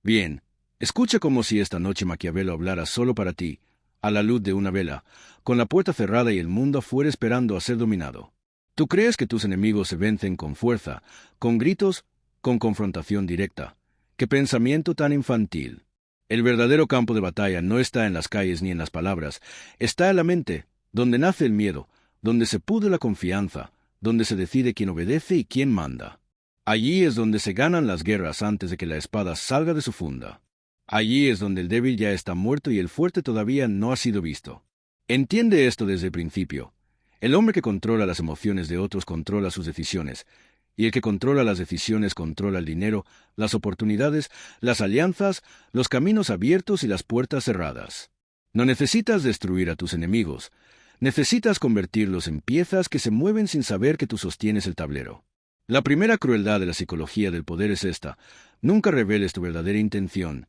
Bien, escucha como si esta noche Maquiavelo hablara solo para ti, a la luz de una vela, con la puerta cerrada y el mundo afuera esperando a ser dominado. Tú crees que tus enemigos se vencen con fuerza, con gritos, con confrontación directa. ¡Qué pensamiento tan infantil! El verdadero campo de batalla no está en las calles ni en las palabras, está en la mente, donde nace el miedo, donde se pudre la confianza, donde se decide quién obedece y quién manda. Allí es donde se ganan las guerras antes de que la espada salga de su funda. Allí es donde el débil ya está muerto y el fuerte todavía no ha sido visto. Entiende esto desde el principio. El hombre que controla las emociones de otros controla sus decisiones, y el que controla las decisiones controla el dinero, las oportunidades, las alianzas, los caminos abiertos y las puertas cerradas. No necesitas destruir a tus enemigos, necesitas convertirlos en piezas que se mueven sin saber que tú sostienes el tablero. La primera crueldad de la psicología del poder es esta: nunca reveles tu verdadera intención,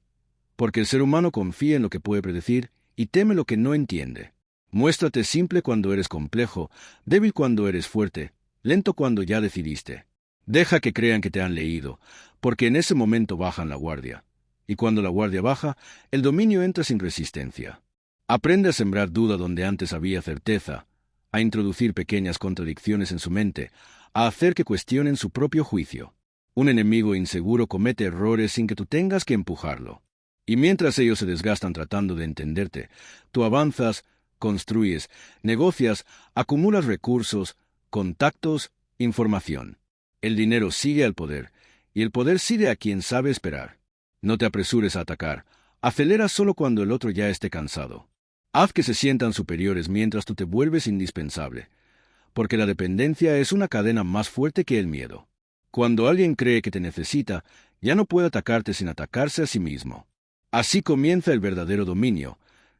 porque el ser humano confía en lo que puede predecir y teme lo que no entiende. Muéstrate simple cuando eres complejo, débil cuando eres fuerte, lento cuando ya decidiste. Deja que crean que te han leído, porque en ese momento bajan la guardia. Y cuando la guardia baja, el dominio entra sin resistencia. Aprende a sembrar duda donde antes había certeza, a introducir pequeñas contradicciones en su mente, a hacer que cuestionen su propio juicio. Un enemigo inseguro comete errores sin que tú tengas que empujarlo. Y mientras ellos se desgastan tratando de entenderte, tú avanzas, construyes, negocias, acumulas recursos, contactos, información. El dinero sigue al poder, y el poder sigue a quien sabe esperar. No te apresures a atacar, acelera solo cuando el otro ya esté cansado. Haz que se sientan superiores mientras tú te vuelves indispensable, porque la dependencia es una cadena más fuerte que el miedo. Cuando alguien cree que te necesita, ya no puede atacarte sin atacarse a sí mismo. Así comienza el verdadero dominio,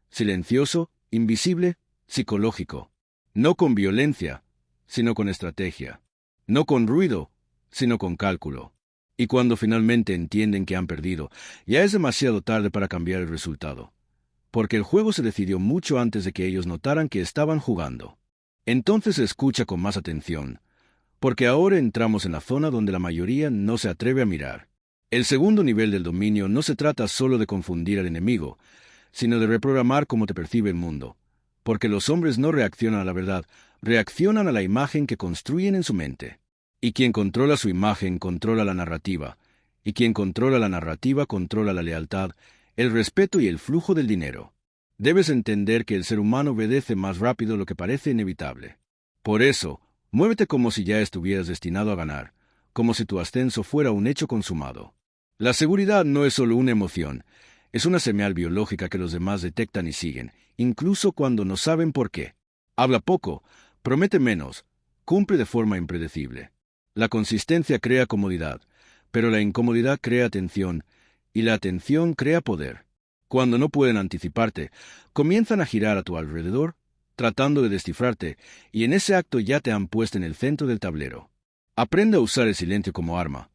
silencioso, invisible, psicológico. No con violencia, sino con estrategia. No con ruido, sino con cálculo. Y cuando finalmente entienden que han perdido, ya es demasiado tarde para cambiar el resultado. Porque el juego se decidió mucho antes de que ellos notaran que estaban jugando. Entonces escucha con más atención, porque ahora entramos en la zona donde la mayoría no se atreve a mirar. El segundo nivel del dominio no se trata solo de confundir al enemigo, sino de reprogramar cómo te percibe el mundo. Porque los hombres no reaccionan a la verdad, reaccionan a la imagen que construyen en su mente. Y quien controla su imagen controla la narrativa, y quien controla la narrativa controla la lealtad, el respeto y el flujo del dinero. Debes entender que el ser humano obedece más rápido lo que parece inevitable. Por eso, muévete como si ya estuvieras destinado a ganar, como si tu ascenso fuera un hecho consumado. La seguridad no es solo una emoción, es una señal biológica que los demás detectan y siguen, incluso cuando no saben por qué. Habla poco, promete menos, cumple de forma impredecible. La consistencia crea comodidad, pero la incomodidad crea atención, y la atención crea poder. Cuando no pueden anticiparte, comienzan a girar a tu alrededor, tratando de descifrarte, y en ese acto ya te han puesto en el centro del tablero. Aprende a usar el silencio como arma,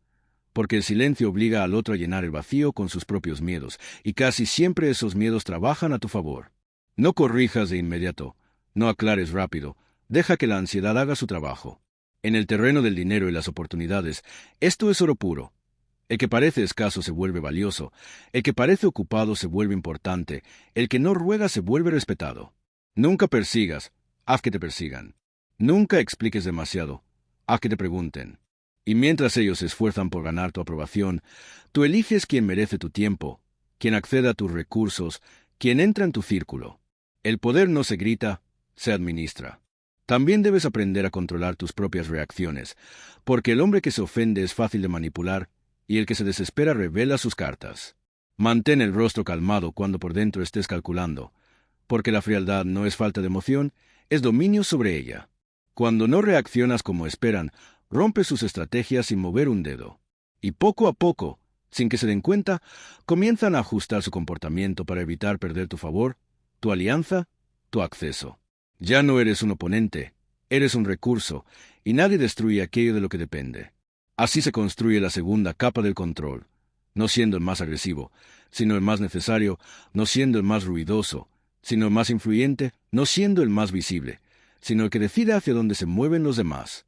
porque el silencio obliga al otro a llenar el vacío con sus propios miedos, y casi siempre esos miedos trabajan a tu favor. No corrijas de inmediato, no aclares rápido, deja que la ansiedad haga su trabajo. En el terreno del dinero y las oportunidades, esto es oro puro. El que parece escaso se vuelve valioso, el que parece ocupado se vuelve importante, el que no ruega se vuelve respetado. Nunca persigas, haz que te persigan. Nunca expliques demasiado, haz que te pregunten. Y mientras ellos se esfuerzan por ganar tu aprobación, tú eliges quién merece tu tiempo, quién accede a tus recursos, quién entra en tu círculo. El poder no se grita, se administra. También debes aprender a controlar tus propias reacciones, porque el hombre que se ofende es fácil de manipular, y el que se desespera revela sus cartas. Mantén el rostro calmado cuando por dentro estés calculando, porque la frialdad no es falta de emoción, es dominio sobre ella. Cuando no reaccionas como esperan, rompe sus estrategias sin mover un dedo. Y poco a poco, sin que se den cuenta, comienzan a ajustar su comportamiento para evitar perder tu favor, tu alianza, tu acceso. Ya no eres un oponente, eres un recurso, y nadie destruye aquello de lo que depende. Así se construye la segunda capa del control, no siendo el más agresivo, sino el más necesario, no siendo el más ruidoso, sino el más influyente, no siendo el más visible, sino el que decide hacia dónde se mueven los demás.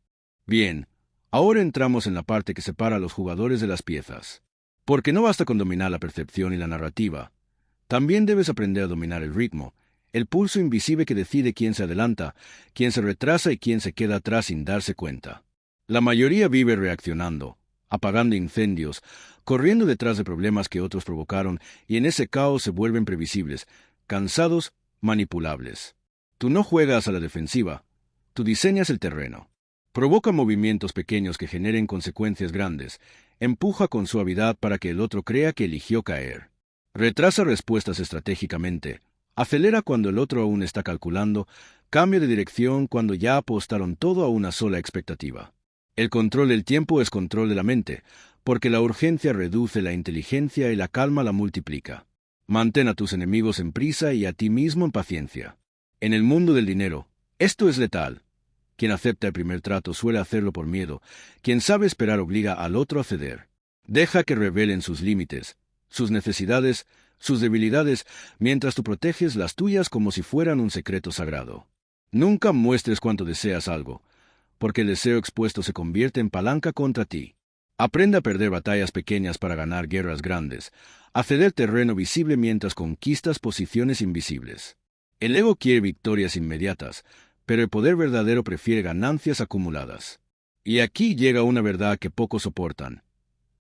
Bien, ahora entramos en la parte que separa a los jugadores de las piezas. Porque no basta con dominar la percepción y la narrativa. También debes aprender a dominar el ritmo, el pulso invisible que decide quién se adelanta, quién se retrasa y quién se queda atrás sin darse cuenta. La mayoría vive reaccionando, apagando incendios, corriendo detrás de problemas que otros provocaron, y en ese caos se vuelven previsibles, cansados, manipulables. Tú no juegas a la defensiva, tú diseñas el terreno. Provoca movimientos pequeños que generen consecuencias grandes, empuja con suavidad para que el otro crea que eligió caer. Retrasa respuestas estratégicamente, acelera cuando el otro aún está calculando, cambia de dirección cuando ya apostaron todo a una sola expectativa. El control del tiempo es control de la mente, porque la urgencia reduce la inteligencia y la calma la multiplica. Mantén a tus enemigos en prisa y a ti mismo en paciencia. En el mundo del dinero, esto es letal. Quien acepta el primer trato suele hacerlo por miedo. Quien sabe esperar obliga al otro a ceder. Deja que revelen sus límites, sus necesidades, sus debilidades, mientras tú proteges las tuyas como si fueran un secreto sagrado. Nunca muestres cuánto deseas algo, porque el deseo expuesto se convierte en palanca contra ti. Aprende a perder batallas pequeñas para ganar guerras grandes, a ceder terreno visible mientras conquistas posiciones invisibles. El ego quiere victorias inmediatas, pero el poder verdadero prefiere ganancias acumuladas. Y aquí llega una verdad que pocos soportan.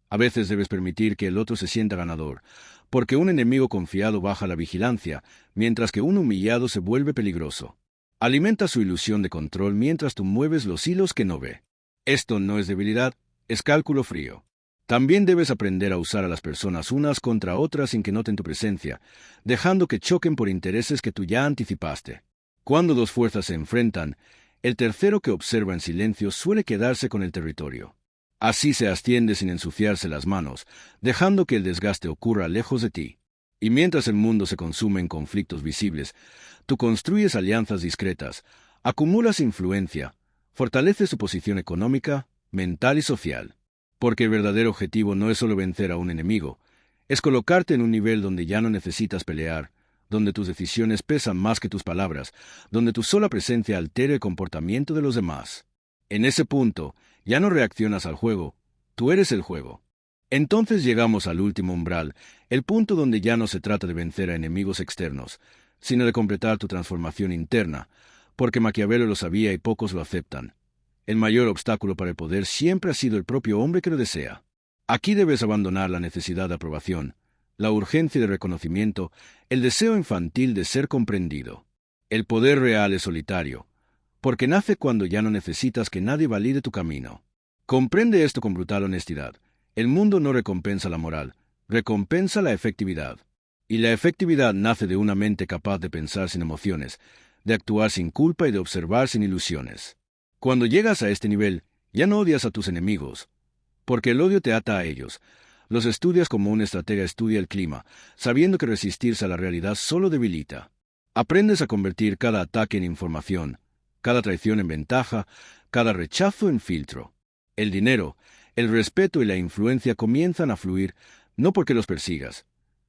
A veces debes permitir que el otro se sienta ganador, porque un enemigo confiado baja la vigilancia, mientras que un humillado se vuelve peligroso. Alimenta su ilusión de control mientras tú mueves los hilos que no ve. Esto no es debilidad, es cálculo frío. También debes aprender a usar a las personas unas contra otras sin que noten tu presencia, dejando que choquen por intereses que tú ya anticipaste. Cuando dos fuerzas se enfrentan, el tercero que observa en silencio suele quedarse con el territorio. Así se asciende sin ensuciarse las manos, dejando que el desgaste ocurra lejos de ti. Y mientras el mundo se consume en conflictos visibles, tú construyes alianzas discretas, acumulas influencia, fortaleces tu posición económica, mental y social. Porque el verdadero objetivo no es solo vencer a un enemigo, es colocarte en un nivel donde ya no necesitas pelear, donde tus decisiones pesan más que tus palabras, donde tu sola presencia altera el comportamiento de los demás. En ese punto, ya no reaccionas al juego, tú eres el juego. Entonces llegamos al último umbral, el punto donde ya no se trata de vencer a enemigos externos, sino de completar tu transformación interna, porque Maquiavelo lo sabía y pocos lo aceptan. El mayor obstáculo para el poder siempre ha sido el propio hombre que lo desea. Aquí debes abandonar la necesidad de aprobación, la urgencia de reconocimiento, el deseo infantil de ser comprendido. El poder real es solitario, porque nace cuando ya no necesitas que nadie valide tu camino. Comprende esto con brutal honestidad. El mundo no recompensa la moral, recompensa la efectividad. Y la efectividad nace de una mente capaz de pensar sin emociones, de actuar sin culpa y de observar sin ilusiones. Cuando llegas a este nivel, ya no odias a tus enemigos, porque el odio te ata a ellos. Los estudias como un estratega estudia el clima, sabiendo que resistirse a la realidad solo debilita. Aprendes a convertir cada ataque en información, cada traición en ventaja, cada rechazo en filtro. El dinero, el respeto y la influencia comienzan a fluir no porque los persigas,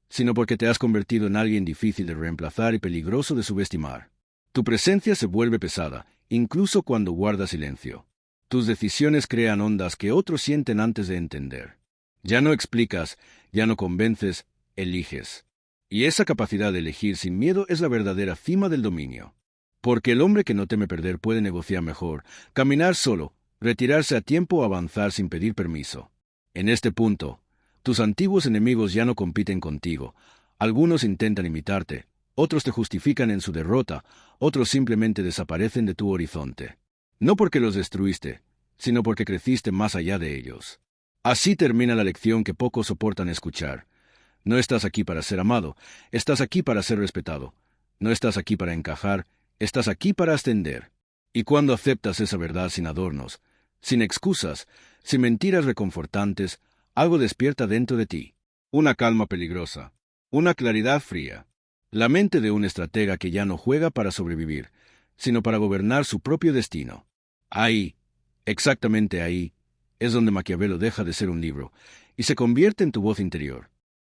sino porque te has convertido en alguien difícil de reemplazar y peligroso de subestimar. Tu presencia se vuelve pesada, incluso cuando guardas silencio. Tus decisiones crean ondas que otros sienten antes de entender. Ya no explicas, ya no convences, eliges. Y esa capacidad de elegir sin miedo es la verdadera cima del dominio. Porque el hombre que no teme perder puede negociar mejor, caminar solo, retirarse a tiempo o avanzar sin pedir permiso. En este punto, tus antiguos enemigos ya no compiten contigo. Algunos intentan imitarte, otros te justifican en su derrota, otros simplemente desaparecen de tu horizonte. No porque los destruiste, sino porque creciste más allá de ellos. Así termina la lección que pocos soportan escuchar. No estás aquí para ser amado, estás aquí para ser respetado. No estás aquí para encajar, estás aquí para ascender. Y cuando aceptas esa verdad sin adornos, sin excusas, sin mentiras reconfortantes, algo despierta dentro de ti. Una calma peligrosa, una claridad fría. La mente de un estratega que ya no juega para sobrevivir, sino para gobernar su propio destino. Ahí, exactamente ahí, es donde Maquiavelo deja de ser un libro y se convierte en tu voz interior.